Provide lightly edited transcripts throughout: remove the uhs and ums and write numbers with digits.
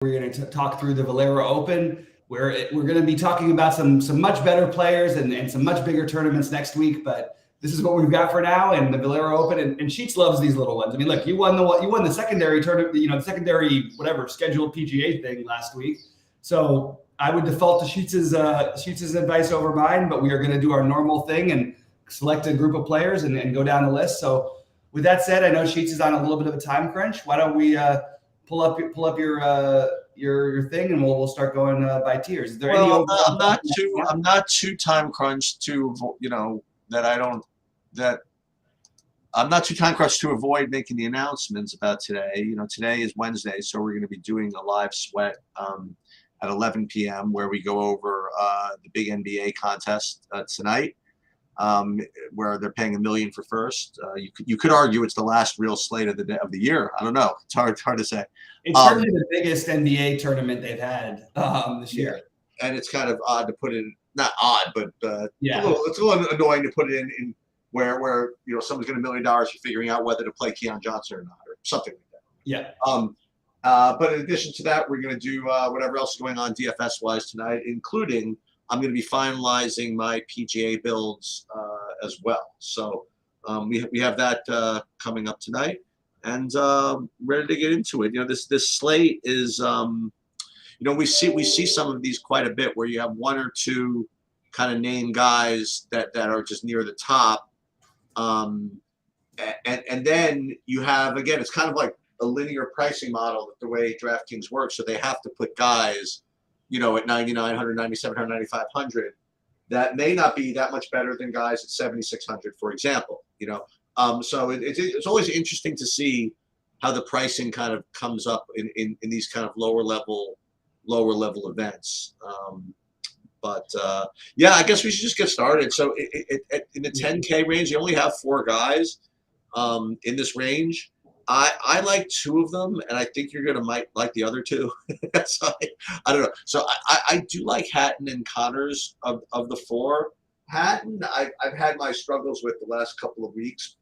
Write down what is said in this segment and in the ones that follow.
We're going to talk through the Valero Open. We're going to be talking about some much better players and some much bigger tournaments next week. But this is what we've got for now, and the Valero Open. And Sheets loves these little ones. I mean, look, you won the secondary tournament, the secondary whatever scheduled PGA thing last week. So I would default to Sheets's advice over mine. But we are going to do our normal thing and select a group of players and go down the list. So with that said, I know Sheets is on a little bit of a time crunch. Why don't we pull up your thing, and we'll start going by tiers. Is there any? I'm not too time crunched to I'm not too time crunched to avoid making the announcements about today. Today is Wednesday, so we're going to be doing a live sweat at 11 p.m. where we go over the big NBA contest tonight. Where they're paying $1 million for first. You could argue it's the last real slate of the year. I don't know. It's hard to say. It's certainly the biggest NBA tournament they've had this year. And it's kind of odd to put it in. Not odd, but it's a little annoying to put it in where someone's getting $1 million for figuring out whether to play Keon Johnson or not, or something like that. Yeah. But in addition to that, we're going to do whatever else is going on DFS wise tonight, including. I'm going to be finalizing my PGA builds as well. So we have that coming up tonight, and ready to get into it. This slate is we see some of these quite a bit where you have one or two kind of name guys that are just near the top, and then you have, again, it's kind of like a linear pricing model the way DraftKings works. So they have to put guys at 9,900, 9,700, 9,500, that may not be that much better than guys at 7,600, for example. So it's always interesting to see how the pricing kind of comes up in these kind of lower level events. I guess we should just get started. So in the 10K range, you only have 4 guys in this range. I like 2 of them, and I think you're gonna might like the other 2. So I don't know. So I do like Hatton and Connors of the 4. Hatton, I've had my struggles with the last couple of weeks,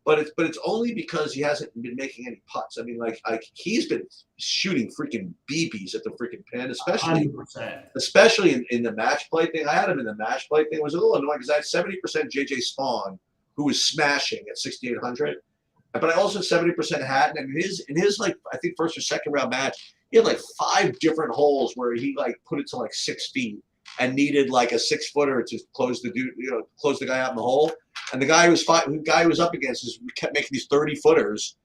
but it's only because he hasn't been making any putts. I mean, like he's been shooting freaking BBs at the freaking pin, especially in the match play thing. I had him in the match play thing. It was a little annoying because I had 70% JJ Spawn, who was smashing at 6,800. But I also 70% Hatton, and in his like I think first or second round match, he had like 5 different holes where he like put it to like 6 feet and needed like a 6-footer to close the guy out in the hole. And the guy who was up against kept making these 30-footers,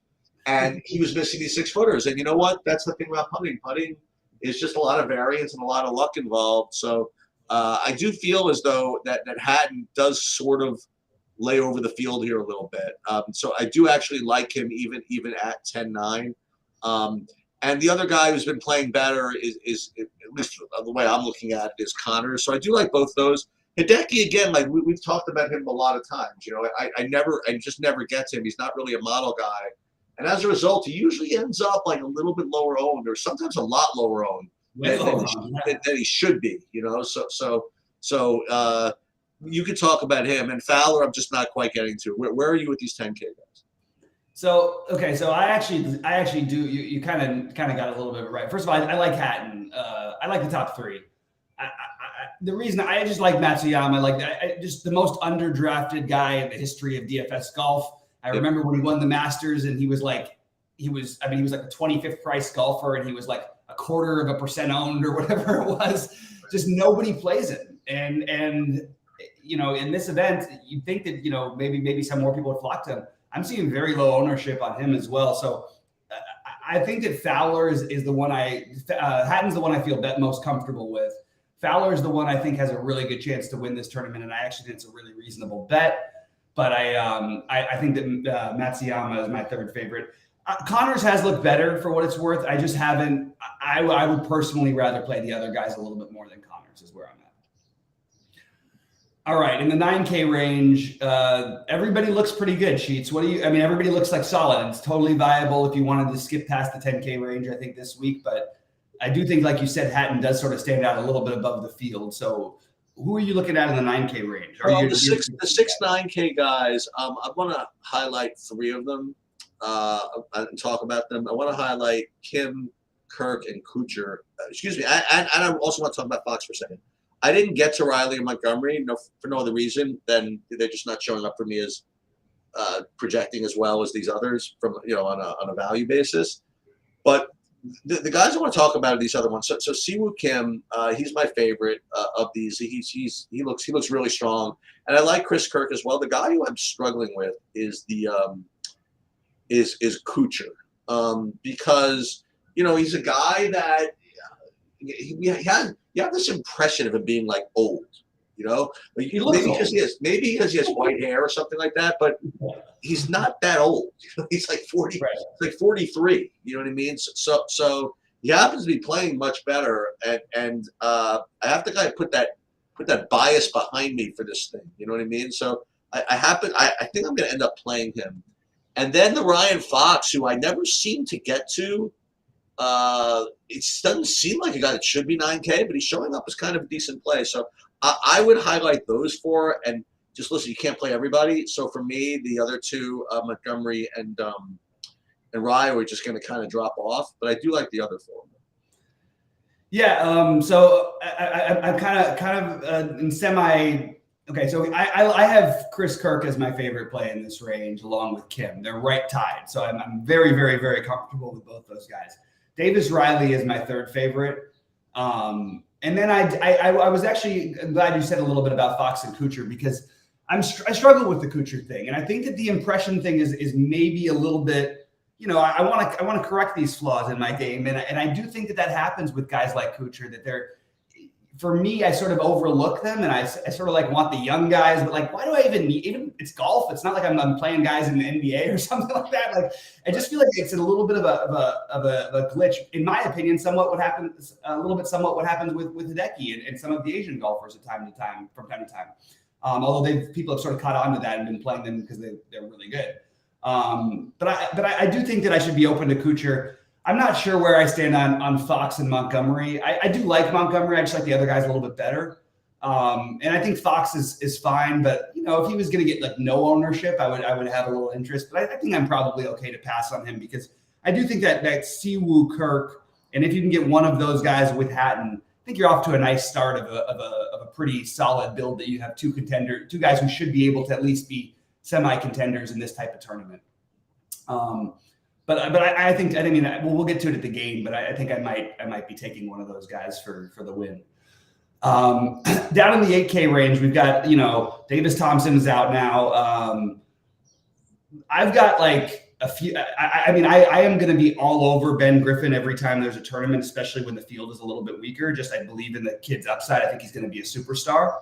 and he was missing these 6-footers. And you know what? That's the thing about putting. Putting is just a lot of variance and a lot of luck involved. So I do feel as though that Hatton does sort of lay over the field here a little bit. So I do actually like him even at 10-9. And the other guy who's been playing better is at least the way I'm looking at it, is Connors. So I do like both those. Hideki, again, like we've talked about him a lot of times. I just never get him. He's not really a model guy. And as a result, he usually ends up like a little bit lower owned, or sometimes a lot lower owned than he should be, So you could talk about him. And Fowler, I'm just not quite getting to. Where are you with these 10K guys? So I actually do. You kind of got a little bit right. First of all, I like Hatton. I like the top 3. The reason I just like Matsuyama, like just the most underdrafted guy in the history of DFS golf. I remember when he won the Masters, and he was like the 25th price golfer, and he was like 0.25% owned or whatever it was. Just nobody plays him, and in this event, you'd think that maybe some more people would flock to him. I'm seeing very low ownership on him as well. So I think that Fowler is the one Hatton's the one I feel most comfortable with. Fowler is the one I think has a really good chance to win this tournament, and I actually think it's a really reasonable bet. But I think that Matsuyama is my 3rd favorite. Connors has looked better for what it's worth. I just haven't. I would personally rather play the other guys a little bit more than Connors is where I'm at. All right, in the 9K range, everybody looks pretty good, Sheets. Everybody looks like solid. It's totally viable if you wanted to skip past the 10K range, I think, this week. But I do think, like you said, Hatton does sort of stand out a little bit above the field. So who are you looking at in the 9K range? The 6 9K guys, I want to highlight 3 of them and talk about them. I want to highlight Kim, Kirk, and Kuchar. Excuse me. And I also want to talk about Fox for a second. I didn't get to Riley and Montgomery for no other reason than they're just not showing up for me as projecting as well as these others from on a value basis. But the guys I want to talk about are these other ones. So Siwoo Kim, he's my favorite of these. He looks really strong, and I like Chris Kirk as well. The guy who I'm struggling with is is Kuchar, because he's a guy that you have this impression of him being like old. Maybe because he has white hair or something like that, but he's not that old. He's like 40, right. He's like 43. You know what I mean? So he happens to be playing much better, and I have to kind of put that bias behind me for this thing. You know what I mean? So I think I'm going to end up playing him, and then the Ryan Fox, who I never seem to get to. It doesn't seem like a guy that should be 9K, but he's showing up as kind of a decent play. So I would highlight those four, and just listen. You can't play everybody. So for me, the other two, Montgomery and Rye, are just going to kind of drop off. But I do like the other four. Yeah. So I'm kind of in semi. Okay, so I have Chris Kirk as my favorite play in this range, along with Kim. They're right tied, so I'm very, very, very comfortable with both those guys. Davis Riley is my third favorite. And then I was actually glad you said a little bit about Fox and Kuchar, because I struggle with the Kuchar thing, and I think that the impression thing is maybe a little bit. I want to correct these flaws in my game, and I do think that happens with guys like Kuchar, that they're. For me, I sort of overlook them, and I sort of like want the young guys, but like, why do I even it's golf. It's not like I'm playing guys in the NBA or something like that. Like, I just feel like it's a little bit of a glitch, in my opinion. Somewhat what happens with Hideki and some of the Asian golfers from time to time. Although people have sort of caught on to that and been playing them because they're really good. But I do think that I should be open to Kuchar. I'm not sure where I stand on Fox and Montgomery. I do like Montgomery. I just like the other guys a little bit better. And I think Fox is fine, but if he was going to get like no ownership, I would have a little interest. But I think I'm probably okay to pass on him, because I do think that Siwoo, Kirk, and if you can get one of those guys with Hatton, I think you're off to a nice start of a pretty solid build, that you have two guys who should be able to at least be semi-contenders in this type of tournament. But I think we'll get to it at the game, but I think I might be taking one of those guys for the win. Down in the 8K range, we've got Davis Thompson is out now. I've got like a few. I am going to be all over Ben Griffin every time there's a tournament, especially when the field is a little bit weaker. I believe in the kid's upside. I think he's going to be a superstar.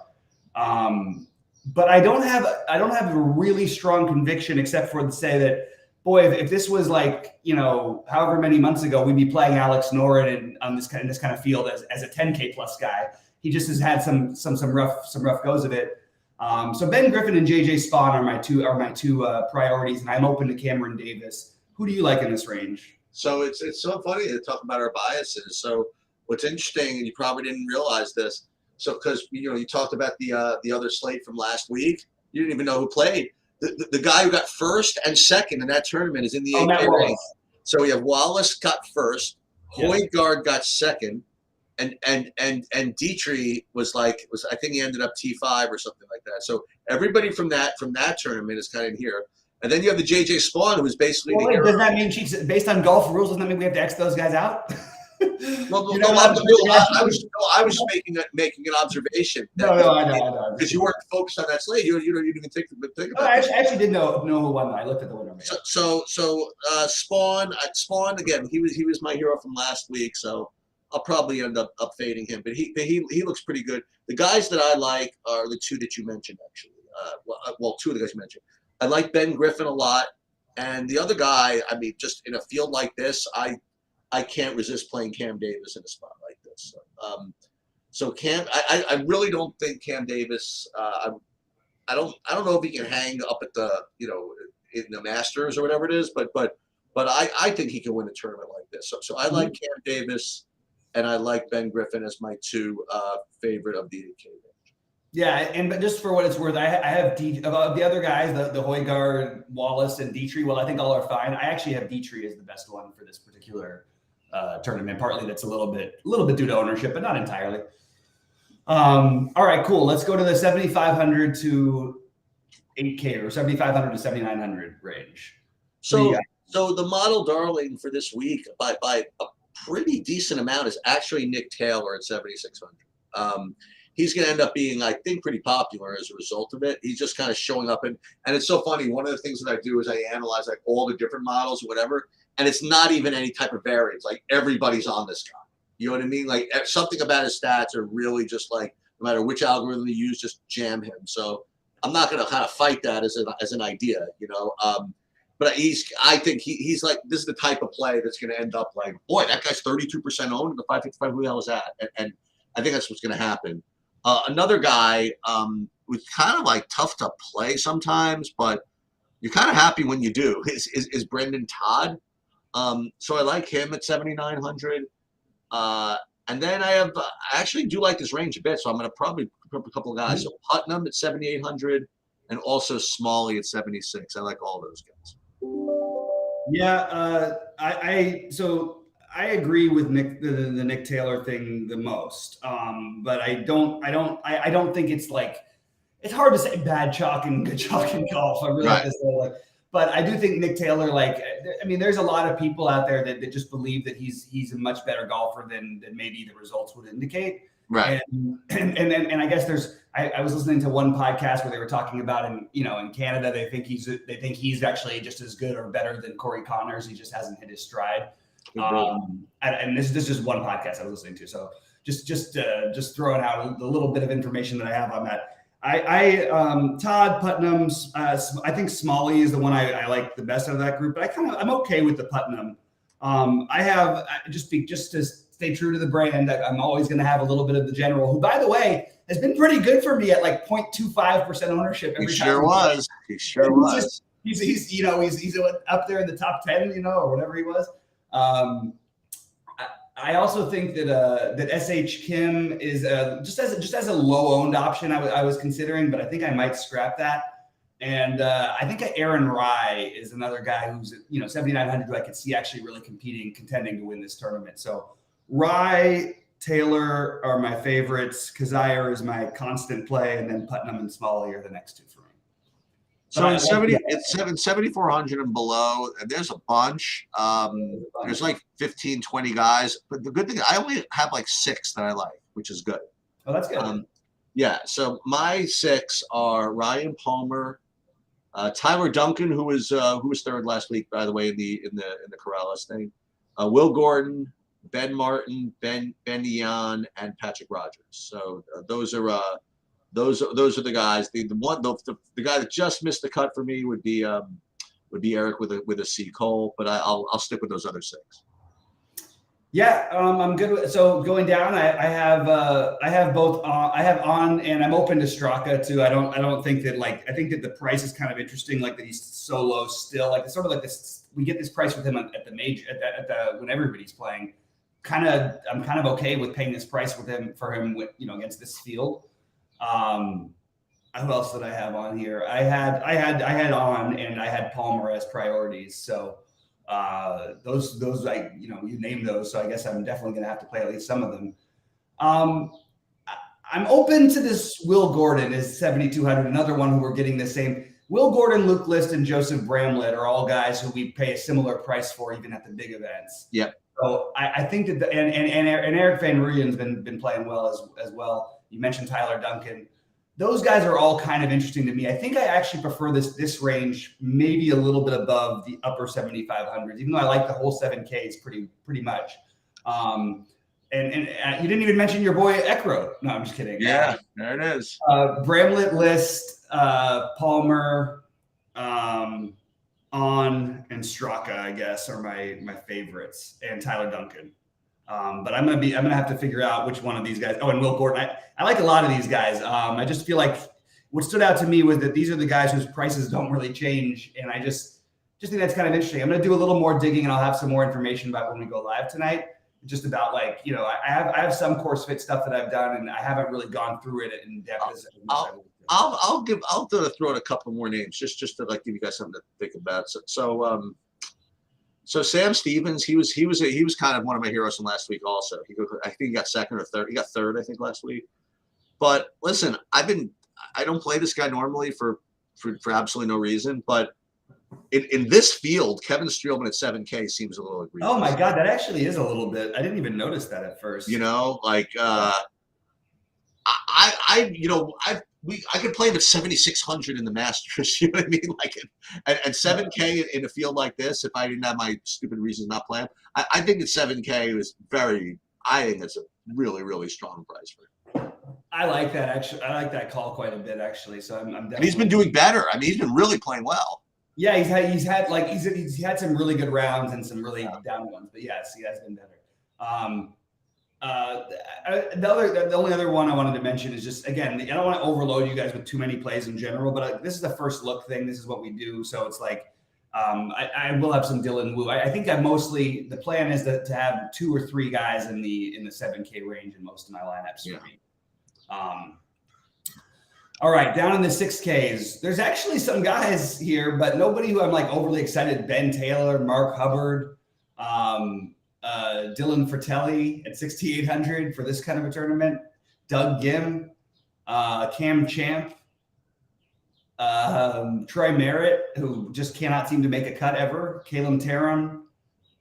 But I don't have a really strong conviction, except for to say that. Boy, if this was like, however many months ago, we'd be playing Alex Noren on this kind of field as a 10K plus guy. He just has had some rough goes of it. So Ben Griffin and JJ Spawn are my two priorities, and I'm open to Cameron Davis. Who do you like in this range? So it's so funny to talk about our biases. So what's interesting, and you probably didn't realize this, so because you talked about the other slate from last week, you didn't even know who played. The guy who got first and second in that tournament is in the 8K range. So we have Wallace got first, Højgaard got second, and Dietrich was I think he ended up T5 or something like that. So everybody from that tournament is kind of here. And then you have the JJ Spawn, who is basically the hero. Does that mean, based on golf rules, doesn't that mean we have to X those guys out? Well, I was making an observation. No, I know. Because you weren't focused on that slate. You didn't even think about it. I actually did know who won. I looked at the winner. So Spawn again. He was my hero from last week. So I'll probably end up fading him. But he looks pretty good. The guys that I like are the two that you mentioned, actually. Two of the guys you mentioned. I like Ben Griffin a lot, and the other guy. Just in a field like this, I can't resist playing Cam Davis in a spot like this. So Cam, I really don't think Cam Davis. I don't know if he can hang up at the in the Masters or whatever it is, but I think he can win a tournament like this. So I like Cam Davis, and I like Ben Griffin as my two favorite of the 8K range. Yeah, but just for what it's worth, I have the other guys, the Højgaard, Wallace, and Dietrich. Well, I think all are fine. I actually have Dietrich as the best one for this particular tournament. Partly that's a little bit due to ownership, but not entirely. All right, cool. Let's go to the 7,500 to 8K or 7,500 to 7,900 range. So the model darling for this week by a pretty decent amount is actually Nick Taylor at 7,600. He's going to end up being, I think, pretty popular as a result of it. He's just kind of showing up, and it's so funny. One of the things that I do is I analyze like all the different models or whatever, and it's not even any type of variance. Like everybody's on this guy. You know what I mean? Like something about his stats are really just like no matter which algorithm you use, just jam him. So I'm not going to kind of fight that as an idea, you know. But I think he's like this is the type of play that's going to end up like, boy, that guy's 32% owned in the 555. Who the hell is that? And I think that's what's going to happen. Another guy who's kind of like tough to play sometimes, but you're kind of happy when you do. Is Brendan Todd? So I like him at 7,900. And then I actually do like this range a bit, so I'm going to probably put up a couple of guys. So Putnam at 7,800, and also Smalley at 76. I like all those guys. Yeah, I agree with Nick the Nick Taylor thing the most, but I don't think it's like it's hard to say bad chalk and good chalk in golf. I really like this. But I do think Nick Taylor, like, I mean, there's a lot of people out there that just believe that he's a much better golfer than maybe the results would indicate. Right. And I guess I was listening to one podcast where they were talking about in Canada, they think he's actually just as good or better than Corey Connors. He just hasn't hit his stride. And this is just one podcast I was listening to. So just throwing out a little bit of information that I have on that. Todd Putnam's, I think Smalley is the one I like the best out of that group, but I'm okay with the Putnam. Just to stay true to the brand, I'm always going to have a little bit of the General, who, by the way, has been pretty good for me at like 0.25% ownership every time. He sure was. He's up there in the top 10, or whatever he was. I also think that SH Kim is just as a low owned option. I was considering, but I think I might scrap that. And I think Aaron Rye is another guy who's 7,900 who I could see actually really contending to win this tournament. So Rye, Taylor are my favorites. Kazire is my constant play, and then Putnam and Smalley are the next two for me. So it's 7,400 and below, and there's a bunch. There's like 15, 20 guys. But the good thing, I only have like 6 that I like, which is good. Oh, that's good. Yeah. So my 6 are Ryan Palmer, Tyler Duncan, who was third last week, by the way, in the Corrales thing. Will Gordon, Ben Martin, Ben Yan, and Patrick Rogers. So those are the guys. The guy that just missed the cut for me would be Eric with a C Cole, but I'll stick with those other 6. Yeah, I'm good with. So going down, I have both. I have on, and I'm open to Straka too. I don't think that I think that the price is kind of interesting, like that he's so low still. Like it's sort of like this. We get this price with him at the major at the when everybody's playing. I'm kind of okay with paying this price for him against this field. Who else did I have on here? I had on, and I had Palmer as priorities. So those you name those. So I guess I'm definitely going to have to play at least some of them. I'm open to this. Will Gordon is 7,200. Another one who we're getting the same. Will Gordon, Luke List, and Joseph Bramlett are all guys who we pay a similar price for, even at the big events. Yep. So I think that and Eric Van Rooyen's been playing well as well. You mentioned Tyler Duncan. Those guys are all kind of interesting to me. I think I actually prefer this range maybe a little bit above the upper 7,500s, even though I like the whole 7Ks pretty much. And you didn't even mention your boy Eckroat. No, I'm just kidding. Yeah, there it is. Bramlett, List, Palmer, On, and Straka, I guess, are my favorites, and Tyler Duncan. But I'm gonna have to figure out which one of these guys. Oh, and Will Gordon. I like a lot of these guys. I just feel like what stood out to me was that these are the guys whose prices don't really change, and I just think that's kind of interesting. I'm gonna do a little more digging, and I'll have some more information about when we go live tonight. Just about I have some course fit stuff that I've done, and I haven't really gone through it in depth. I'll throw out a couple more names just to give you guys something to think about. So So Sam Stevens, he was kind of one of my heroes from last week. Also, I think he got second or third. He got third, I think, last week. But listen, I don't play this guy normally for absolutely no reason. But in this field, Kevin Streelman at 7K seems a little egregious. Oh my God, that actually is a little bit. I didn't even notice that at first. You know, like I could play him at 7,600 in the Masters. You know what I mean? Like, and 7K in a field like this, if I didn't have my stupid reasons not playing, I think that 7K is very. I think that's a really, really strong price for him. I like that actually. I like that call quite a bit actually. So I'm definitely. And he's been doing better. I mean, he's been really playing well. Yeah, he's had some really good rounds and some really down ones. But yes, he has been better. The only other one I wanted to mention is just, again, I don't want to overload you guys with too many plays in general, but this is the first look thing. This is what we do. So it's like, I will have some Dylan Wu. I think the plan is to have 2 or 3 guys in the 7K range in most of my lineups. Yeah. All right, down in the 6Ks, there's actually some guys here, but nobody who I'm like overly excited. Ben Taylor, Mark Hubbard, Dylan Fratelli at 6,800 for this kind of a tournament. Doug Gim, Cam Champ, Troy Merritt, who just cannot seem to make a cut ever. Caleb Tarum.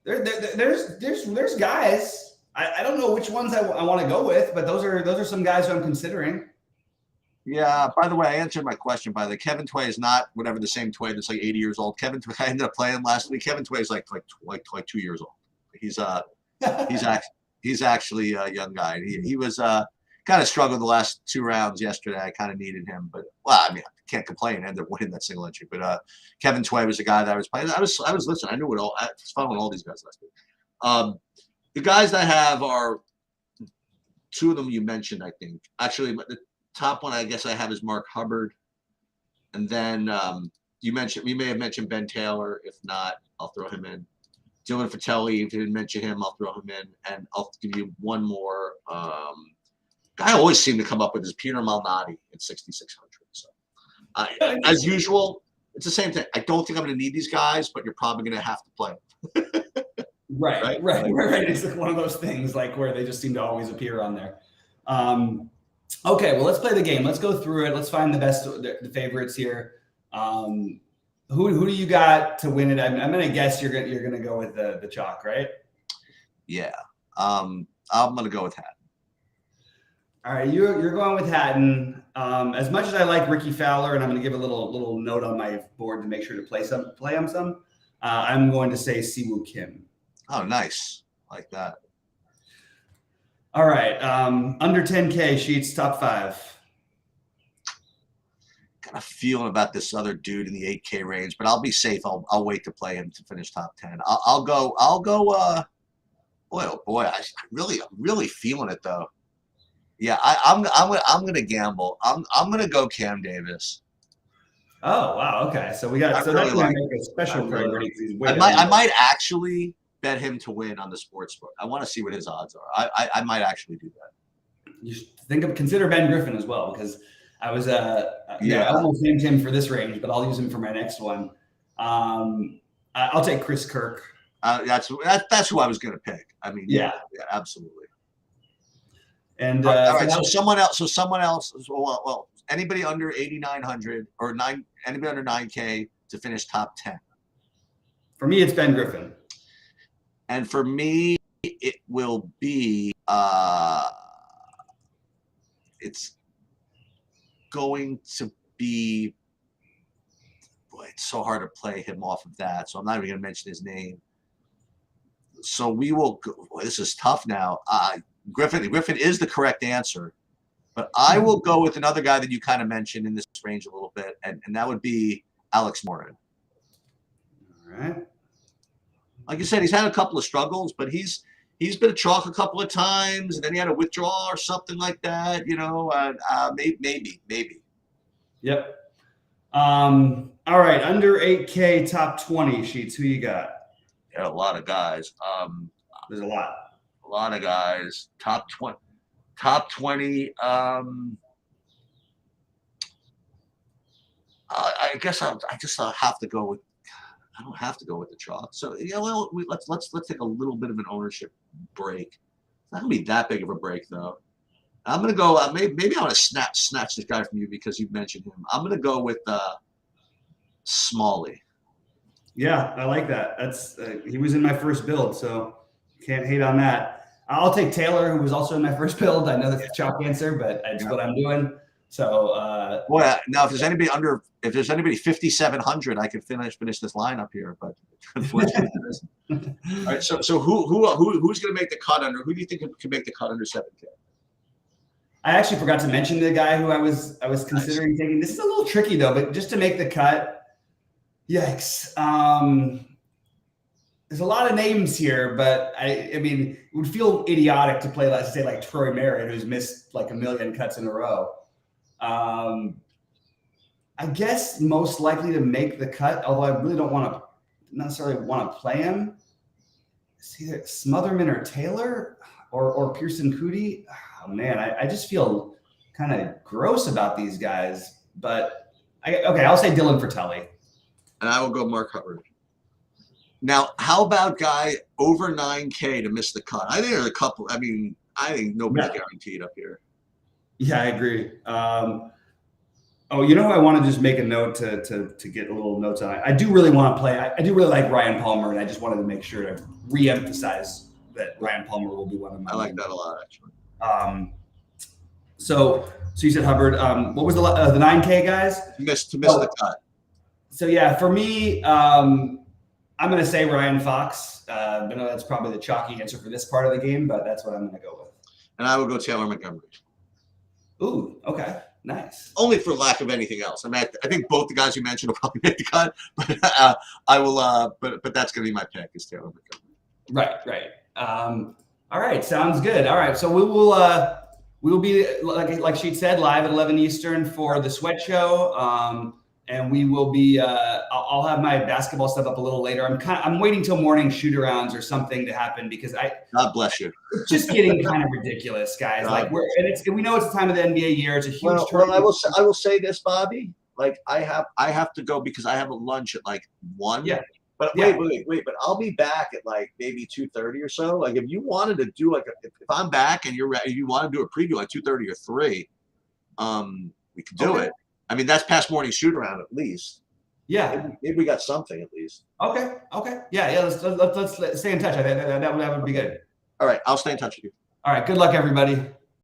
There's guys. I don't know which ones I want to go with, but those are some guys who I'm considering. Yeah. By the way, I answered my question. By the way, Kevin Tway is not whatever the same Tway that's like 80 years old. Kevin Tway, I ended up playing last week. Kevin Tway is like 2 years old. He's actually a young guy. He was kind of struggled the last 2 rounds yesterday. I kind of needed him, but I mean, I can't complain. I ended up winning that single entry. But Kevin Tway was the guy that I was playing. I was listening. I knew it all. I was following all these guys last week. The guys that I have are 2 of them you mentioned. I think actually the top one I guess I have is Mark Hubbard, and then you may have mentioned Ben Taylor. If not, I'll throw him in. Dylan Fratelli, if you didn't mention him, I'll throw him in. And I'll give you one more. Guy I always seem to come up with is Peter Malnati at 6,600. So, as usual, it's the same thing. I don't think I'm going to need these guys, but you're probably going to have to play them. Right. It's like one of those things like where they just seem to always appear on there. Okay, well, let's play the game. Let's go through it. Let's find the favorites here. Who do you got to win it? I'm going to guess you're going to go with the chalk, right? Yeah. I'm going to go with Hatton. All right, you're going with Hatton. As much as I like Ricky Fowler, and I'm going to give a little note on my board to make sure to play him some. I'm going to say Siwoo Kim. Oh, nice. Like that. All right. Under 10K sheets, top 5. Got a feeling about this other dude in the 8K range, but I'll be safe. I'll wait to play him to finish top 10. I'll go. Boy, oh boy, I'm really feeling it though. Yeah, I'm gonna gamble. I'm gonna go Cam Davis. Oh wow, okay. So we got that's gonna make a special priority. I might actually bet him to win on the sports book. I want to see what his odds are. I might actually do that. You should consider Ben Griffin as well, because I was I almost named him for this range, but I'll use him for my next one. I'll take Chris Kirk. That's who I was going to pick. I mean, yeah, absolutely. And all right, so someone else. Well, anybody under 8,900 or anybody under 9K to finish top 10. For me, it's Ben Griffin. And for me, it will be it's going to be. Boy, it's so hard to play him off of that. So I'm not even going to mention his name. So we will go. Boy, this is tough now. Griffin is the correct answer, but I will go with another guy that you kind of mentioned in this range a little bit, and that would be Alex Morin. All right. Like you said, he's had a couple of struggles, but he's been a chalk a couple of times, and then he had a withdrawal or something like that. You know, maybe. Yep. All right, under 8K, top 20 sheets. Who you got? Yeah, a lot of guys. There's a lot. A lot of guys. Top 20. I guess I'll have to go with. I don't have to go with the chalk. So yeah, well, let's take a little bit of an ownership break. It's not gonna be that big of a break though. I'm gonna go. Maybe I want to snatch this guy from you because you mentioned him. I'm gonna go with Smalley. Yeah, I like that. That's he was in my first build, so can't hate on that. I'll take Taylor, who was also in my first build. I know that's the chalk answer, but that's what I'm doing. So, well, now if there's anybody 5,700, I could finish this lineup here, but unfortunately, there isn't. All right, so who's going to make the cut under? Who do you think can make the cut under 7K? I actually forgot to mention the guy who I was considering taking. This is a little tricky though, but just to make the cut, yikes. There's a lot of names here, but I mean, it would feel idiotic to play, let's say, like Troy Merritt, who's missed like a million cuts in a row. I guess most likely to make the cut, although I really don't necessarily want to play him. It's either Smotherman or Taylor or Pearson Cootie. Oh man, I just feel kind of gross about these guys. But I'll say Dylan Fratelli. And I will go Mark Hubbard. Now, how about guy over 9K to miss the cut? I think there's a couple. I mean, I think nobody's guaranteed up here. Yeah, I agree. You know who I want to just make a note to get a little notes on? I do really want to play. I do really like Ryan Palmer, and I just wanted to make sure to re-emphasize that Ryan Palmer will be one of my. I like that a lot, actually. So you said Hubbard. What was the 9K guys? To miss the cut. So yeah, for me, I'm going to say Ryan Fox. I know that's probably the chalky answer for this part of the game, but that's what I'm going to go with. And I will go Taylor Montgomery. Ooh, okay. Nice. Only for lack of anything else. I mean, I think both the guys you mentioned will probably make the cut, but I will. But that's going to be my pick is Taylor Montgomery. Right. All right. Sounds good. All right. So we will be like she said, live at 11 Eastern for the Sweat Show. And we will be. I'll have my basketball stuff up a little later. I'm waiting till morning shoot-arounds or something to happen because God bless you. It's just getting kind of ridiculous, guys. Like we know it's the time of the NBA year. It's a huge tournament. Well, I will say this, Bobby. Like I have to go because I have a lunch at like 1. Yeah. But wait. But I'll be back at like maybe 2:30 or so. Like if you wanted to do if I'm back and you want to do a preview like 2:30 or 3, we could do it. I mean, that's past morning shoot around at least. Yeah. Maybe we got something at least. Okay. Yeah. Let's stay in touch. That would be good. All right. I'll stay in touch with you. All right. Good luck, everybody.